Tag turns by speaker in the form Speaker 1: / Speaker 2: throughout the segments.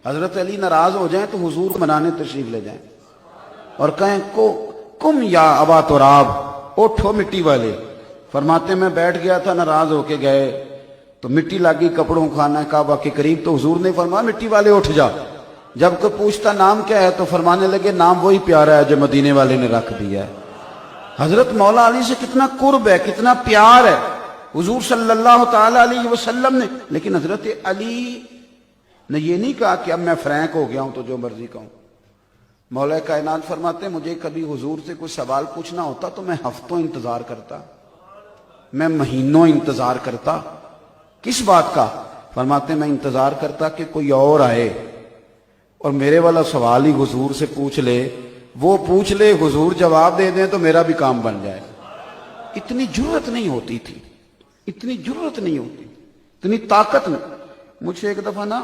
Speaker 1: حضرت علی ناراض ہو جائیں تو حضور کو منانے تشریف لے جائیں اور کہیں کم یا ابا تراب، اٹھو مٹی والے. فرماتے میں بیٹھ گیا تھا، ناراض ہو کے گئے تو مٹی لگی کپڑوں خانہ کعبہ کے قریب، تو حضور نے فرمایا مٹی والے اٹھ جا. جب کوئی پوچھتا نام کیا ہے تو فرمانے لگے نام وہی پیارا ہے جو مدینے والے نے رکھ دیا ہے. حضرت مولا علی سے کتنا قرب ہے، کتنا پیار ہے حضور صلی اللہ تعالی علیہ وسلم نے. لیکن حضرت علی نے یہ نہیں کہا کہ اب میں فرینک ہو گیا ہوں تو جو مرضی کہوں. مولا کائنات فرماتے مجھے کبھی حضور سے کوئی سوال پوچھنا ہوتا تو میں ہفتوں انتظار کرتا، میں مہینوں انتظار کرتا. کس بات کا؟ فرماتے میں انتظار کرتا کہ کوئی اور آئے اور میرے والا سوال ہی حضور سے پوچھ لے، وہ پوچھ لے حضور جواب دے دیں تو میرا بھی کام بن جائے. اتنی جرت نہیں ہوتی تھی، اتنی جرت نہیں ہوتی، اتنی طاقت نہیں. مجھ سے ایک دفعہ نا،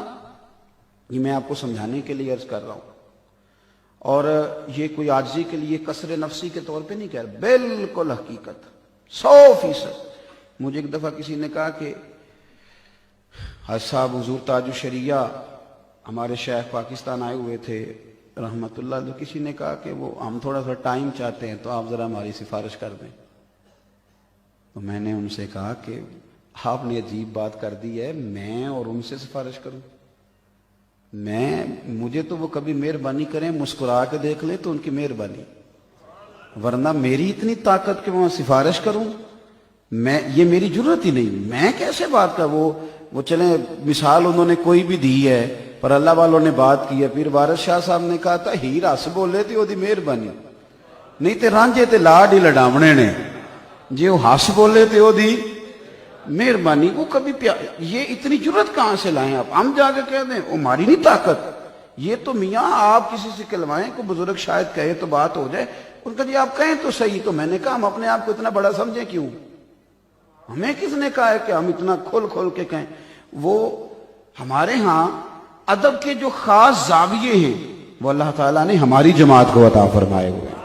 Speaker 1: یہ میں آپ کو سمجھانے کے لیے عرض کر رہا ہوں اور یہ کوئی عاجزی کے لیے کسر نفسی کے طور پہ نہیں کہہ رہا، بالکل حقیقت 100%. مجھے ایک دفعہ کسی نے کہا کہ حاج صاحب حضور تاج الشریعہ ہمارے شیخ پاکستان آئے ہوئے تھے رحمت اللہ علیہ، کسی نے کہا کہ وہ ہم تھوڑا سا ٹائم چاہتے ہیں تو آپ ذرا ہماری سفارش کر دیں. تو میں نے ان سے کہا کہ آپ نے عجیب بات کر دی ہے، میں اور ان سے سفارش کروں؟ مجھے تو وہ کبھی مہربانی کریں مسکرا کے دیکھ لیں تو ان کی مہربانی، ورنہ میری اتنی طاقت کہ میں سفارش کروں، یہ میری جرت ہی نہیں. میں کیسے بات کر وہ چلیں مثال انہوں نے کوئی بھی دی ہے پر اللہ والوں نے بات کی ہے. پھر وارث شاہ صاحب نے کہا تھا ہی رس بولے تھی وہ دی مہربانی، نہیں تے رانجے تے لاڈ ہی لڈاونے نے، جی وہ ہس بولے تھے وہ دی مہربانی. وہ کبھی یہ اتنی جرت کہاں سے لائیں آپ؟ ہم جا کے کہہ دیں وہ ہماری نہیں طاقت. یہ تو میاں آپ کسی سے کہلوائیں، کو بزرگ شاید کہے تو بات ہو جائے. ان کا جی آپ کہیں تو صحیح. تو میں نے کہا ہم اپنے آپ کو اتنا بڑا سمجھیں کیوں؟ ہمیں کس نے کہا ہے کہ ہم اتنا کھول کے کہیں؟ وہ ہمارے ہاں ادب کے جو خاص زاویے ہیں وہ اللہ تعالیٰ نے ہماری جماعت کو عطا فرمائے ہوئے ہیں.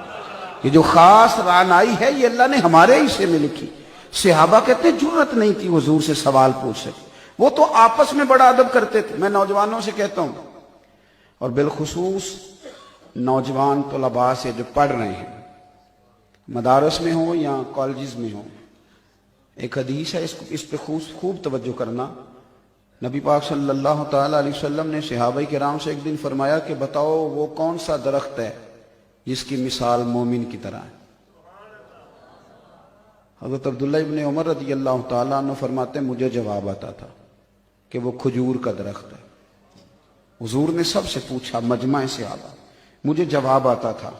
Speaker 1: یہ جو خاص رعنائی ہے یہ اللہ نے ہمارے حصے میں لکھی. صحابہ کہتے ہیں جرت نہیں تھی حضور سے سوال پوچھ سکے، وہ تو آپس میں بڑا ادب کرتے تھے. میں نوجوانوں سے کہتا ہوں اور بالخصوص نوجوان طلباء سے جو پڑھ رہے ہیں مدارس میں ہوں یا کالجز میں ہوں، ایک حدیث ہے اس پہ خوب توجہ کرنا. نبی پاک صلی اللہ تعالی علیہ وسلم نے صحابہ کرام سے ایک دن فرمایا کہ بتاؤ وہ کون سا درخت ہے جس کی مثال مومن کی طرح ہے. حضرت عبداللہ ابن عمر رضی اللہ تعالیٰ عنہ فرماتے مجھے جواب آتا تھا کہ وہ کھجور کا درخت ہے. حضور نے سب سے پوچھا مجمع صحابہ، مجھے جواب آتا تھا.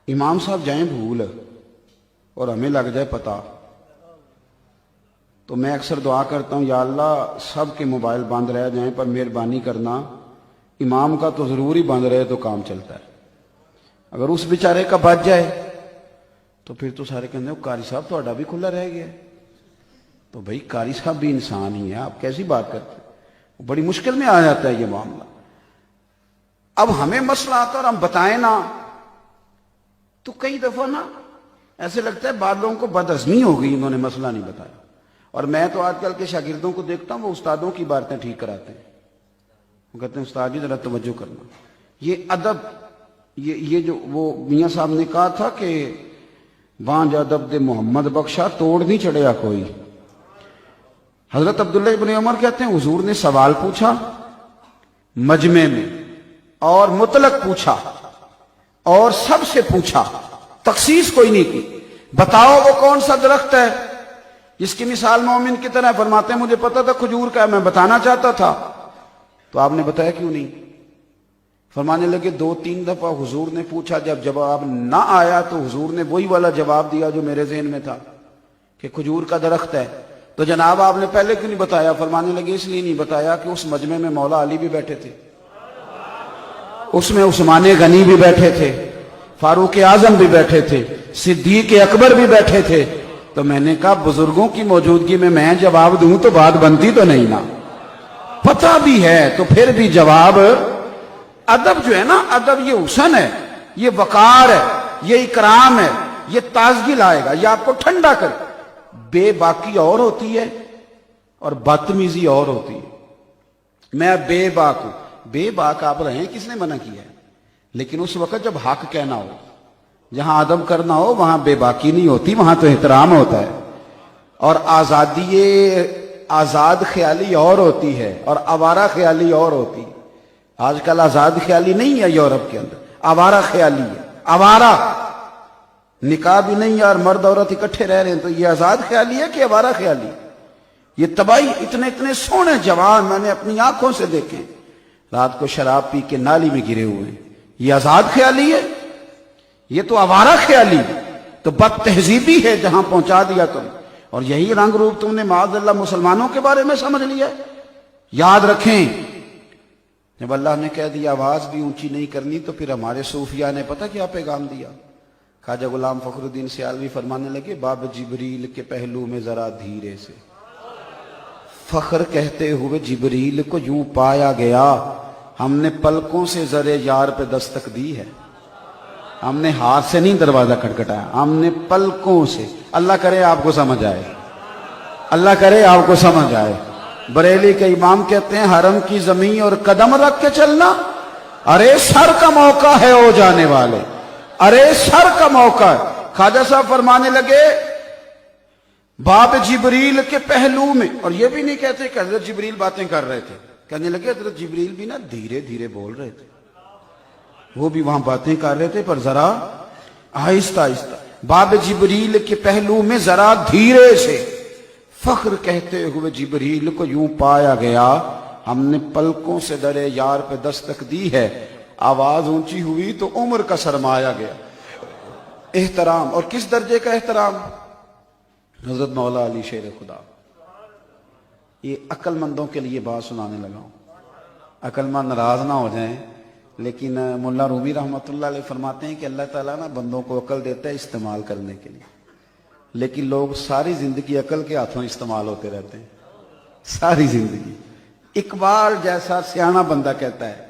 Speaker 1: امام صاحب جائیں بھول اور ہمیں لگ جائے پتہ تو میں اکثر دعا کرتا ہوں یا اللہ سب کے موبائل بند رہ جائیں پر مہربانی کرنا امام کا تو ضرور ہی بند رہے تو کام چلتا ہے. اگر اس بیچارے کا بچ جائے تو پھر تو سارے کہتے ہیں قاری صاحب تہاڈا بھی کھلا رہ گیا. تو بھائی قاری صاحب بھی انسان ہی ہے، آپ کیسی بات کرتے ہیں؟ بڑی مشکل میں آ جاتا ہے یہ معاملہ. اب ہمیں مسئلہ آتا اور ہم بتائیں نا تو کئی دفعہ نا ایسے لگتا ہے بعض لوگوں کو بدعزمی ہو گئی، انہوں نے مسئلہ نہیں بتایا. اور میں تو آج کل کے شاگردوں کو دیکھتا ہوں وہ استادوں کی باتیں ٹھیک کراتے ہیں. وہ کہتے ہیں استاد جی ذرا توجہ کرنا. یہ ادب، یہ جو وہ میاں صاحب نے کہا تھا کہ بانج ادب دے محمد بخشا توڑ نہیں چڑھیا کوئی. حضرت عبداللہ ابن عمر کہتے ہیں حضور نے سوال پوچھا مجمع میں اور مطلق پوچھا اور سب سے پوچھا، تخصیص کوئی نہیں کی. بتاؤ وہ کون سا درخت ہے جس کی مثال مومن کی طرح؟ فرماتے ہیں مجھے پتا تھا کھجور کا ہے، میں بتانا چاہتا تھا. تو آپ نے بتایا کیوں نہیں؟ فرمانے لگے 2-3 دفعہ حضور نے پوچھا، جب جواب نہ آیا تو حضور نے وہی والا جواب دیا جو میرے ذہن میں تھا کہ کھجور کا درخت ہے. تو جناب آپ نے پہلے کیوں نہیں بتایا؟ فرمانے لگے اس لیے نہیں بتایا کہ اس مجمع میں مولا علی بھی بیٹھے تھے، اس میں عثمان غنی بھی بیٹھے تھے، فاروق اعظم بھی بیٹھے تھے، صدیق اکبر بھی بیٹھے تھے. تو میں نے کہا بزرگوں کی موجودگی میں جواب دوں تو بات بنتی تو نہیں نا. پتہ بھی ہے تو پھر بھی جواب. ادب جو ہے نا، ادب یہ حسن ہے، یہ وقار ہے، یہ اکرام ہے، یہ تازگی لائے گا، یہ آپ کو ٹھنڈا کرے. بے باکی اور ہوتی ہے اور بدتمیزی اور ہوتی ہے. میں بے باک ہوں. بے باک آپ رہے ہیں, کس نے منع کیا ہے؟ لیکن اس وقت جب حق کہنا ہو, جہاں ادب کرنا ہو, وہاں بے باکی نہیں ہوتی, وہاں تو احترام ہوتا ہے. اور آزاد خیالی اور ہوتی ہے اور آوارہ خیالی اور ہوتی ہے. آج کل آزاد خیالی نہیں ہے یورپ کے اندر, آوارہ خیالی ہے. آوارہ نکاح بھی نہیں ہے اور مرد عورت اکٹھے رہ رہے ہیں, تو یہ آزاد خیالی ہے کہ آوارہ خیالی؟ یہ تباہی. اتنے سونے جوان میں نے اپنی آنکھوں سے دیکھے رات کو شراب پی کے نالی میں گرے ہوئے ہیں. یہ آزاد خیالی ہے؟ یہ تو آوارہ خیالی, تو بد تہذیبی ہے جہاں پہنچا دیا تم. اور یہی رنگ روپ تم نے معاذ اللہ مسلمانوں کے بارے میں سمجھ لیا. یاد رکھیں, جب اللہ نے کہہ دیا آواز بھی اونچی نہیں کرنی, تو پھر ہمارے صوفیاء نے پتہ کیا پیغام دیا. خواجہ غلام فخر الدین سیالوی فرمانے لگے, باب جبریل کے پہلو میں ذرا دھیرے سے. فخر کہتے ہوئے جبریل کو یوں پایا گیا, ہم نے پلکوں سے زرے یار پہ دستک دی ہے. ہم نے ہاتھ سے نہیں دروازہ کھٹکھٹایا, ہم نے پلکوں سے. اللہ کرے آپ کو سمجھ آئے, اللہ کرے آپ کو سمجھ آئے. بریلی کے امام کہتے ہیں, حرم کی زمین اور قدم رکھ کے چلنا, ارے سر کا موقع ہے او جانے والے, ارے سر کا موقع ہے. خواجہ صاحب فرمانے لگے باب جبریل کے پہلو میں. اور یہ بھی نہیں کہتے کہ حضرت جبریل باتیں کر رہے تھے, کہنے لگے حضرت جبریل بھی نا دھیرے دھیرے بول رہے تھے, وہ بھی وہاں باتیں کر رہے تھے پر ذرا آہستہ آہستہ. باب جبریل کے پہلو میں ذرا دھیرے سے. فخر کہتے ہوئے جبریل کو یوں پایا گیا, ہم نے پلکوں سے درے یار پہ دستک دی ہے. آواز اونچی ہوئی تو عمر کا سرمایا گیا. احترام, اور کس درجے کا احترام؟ حضرت مولا علی شیر خدا. یہ عقل مندوں کے لیے بات سنانے لگا ہوں, عقل مند ناراض نہ ہو جائیں. لیکن مولا رومی رحمۃ اللہ علیہ فرماتے ہیں کہ اللہ تعالیٰ نا بندوں کو عقل دیتا ہے استعمال کرنے کے لیے, لیکن لوگ ساری زندگی عقل کے ہاتھوں استعمال ہوتے رہتے ہیں, ساری زندگی. اقبال جیسا سیاںا بندہ کہتا ہے,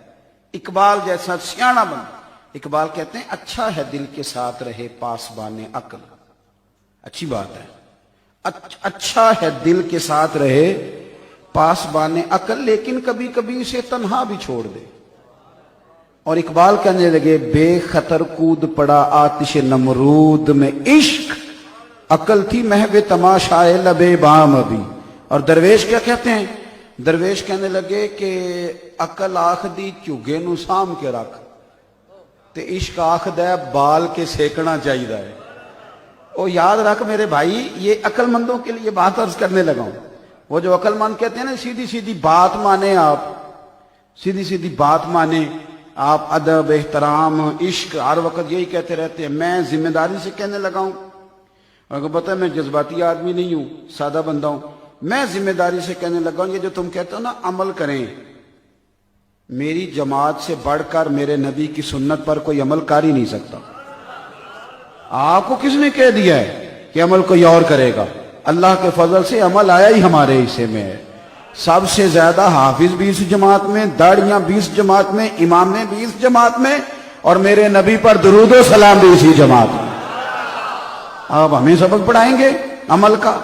Speaker 1: اقبال جیسا سیاںا بندہ, اقبال کہتے ہیں اچھا ہے دل کے ساتھ رہے پاسبان عقل. اچھی بات ہے, اچھا ہے دل کے ساتھ رہے پاسبان عقل, لیکن کبھی کبھی اسے تنہا بھی چھوڑ دے. اور اقبال کہنے لگے بے خطر کود پڑا آتش نمرود میں عشق, عقل تھی محو تماشائے لبے بام ابھی. اور درویش کیا کہتے ہیں؟ درویش کہنے لگے کہ عقل آخ دی چوگے نو سام کے رکھ, تے عشق آخ دے بال کے سیکنا چاہیے ہے. او یاد رکھ میرے بھائی, یہ عقل مندوں کے لیے بات عرض کرنے لگا ہوں. وہ جو عقل مند کہتے ہیں نا سیدھی سیدھی بات مانے, آپ سیدھی سیدھی بات مانے, آپ ادب احترام عشق ہر وقت یہی کہتے رہتے ہیں. میں ذمہ داری سے کہنے لگا ہوں, اور پتہ ہے میں جذباتی آدمی نہیں ہوں, سادہ بندہ ہوں. میں ذمہ داری سے کہنے لگا ہوں, یہ جو تم کہتے ہو نا عمل کریں, میری جماعت سے بڑھ کر میرے نبی کی سنت پر کوئی عمل کر ہی نہیں سکتا. آپ کو کس نے کہہ دیا ہے کہ عمل کوئی اور کرے گا؟ اللہ کے فضل سے عمل آیا ہی ہمارے حصے میں ہے. سب سے زیادہ حافظ بھی اس جماعت میں, داڑیاں بھی اس جماعت میں, امامیں بھی اس جماعت میں, اور میرے نبی پر درود و سلام بھی اسی جماعت میں. آپ ہمیں سبق پڑھائیں گے عمل کا؟